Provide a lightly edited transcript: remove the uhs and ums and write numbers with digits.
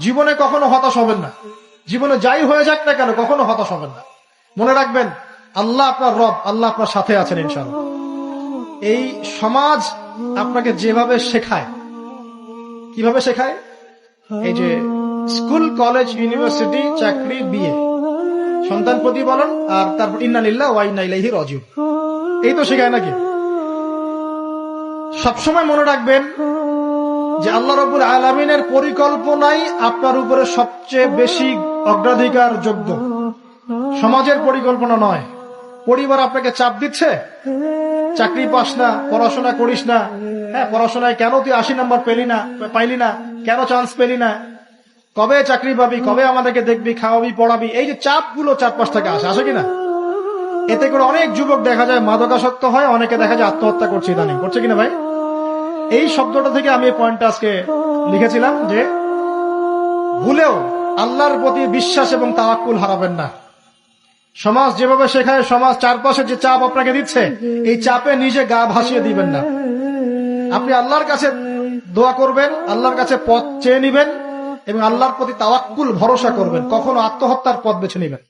জীবনে কখনো হতাশ হবেন না। জীবনে যাই হয়ে যাক না কেন কখনো হতাশ হবেন না। মনে রাখবেন আল্লাহ আপনার রব, আল্লাহ আপনার সাথে আছেন ইনশাআল্লাহ। এই সমাজ আপনাকে যেভাবে শেখায়, কিভাবে শেখায়, এই যে স্কুল, কলেজ, ইউনিভার্সিটি, চাকরি, বিয়ে, সন্তান প্রতিপালন, আর তারপর ইন্না লিল্লাহি ওয়া ইন্না ইলাইহি রাজিউন, এই তো শেখায় নাকি? সবসময় মনে রাখবেন যে আল্লাহ রাব্বুল আলামিনের পরিকল্পনাই আপনার উপরে সবচেয়ে বেশি অগ্রাধিকার যোগ্য, সমাজের পরিকল্পনা নয়। পরিবার আপনাকে চাপ দিচ্ছে, চাকরি পাস না, পড়াশোনা করিস না, হ্যাঁ পড়াশোনায় কেন তুই 80 নাম্বার পাইলি না, কেন চান্স পেলি না, কবে চাকরি পাবি, কবে আমাদেরকে দেখবি, খাওয়াবি, পড়াবি, এই যে চাপগুলো চারপাশ থেকে আসে কিনা, এতে করে অনেক যুবক দেখা যায় মাদকাসক্ত হয়, অনেকে দেখা যায় আত্মহত্যা করছে, ইদানিং করছে কিনা ভাই? এই শব্দটা থেকে আমি এই পয়েন্টটা আজকে লিখেছিলাম যে ভুলেও আল্লাহর প্রতি বিশ্বাস এবং তাওয়াক্কুল হারাবেন না। সমাজ যেভাবে শেখায়, সমাজ চারপাশে যে চাপ আপনাকে দিচ্ছে, এই চাপে নিজে গা ভাসিয়ে দিবেন না। আপনি আল্লাহর কাছে দোয়া করবেন, আল্লাহর কাছে পথ চেয়ে নিবেন এবং আল্লাহর প্রতি তাওয়াক্কুল ভরসা করবেন, কখনো আত্মহত্যার পথ বেছে নিবেন।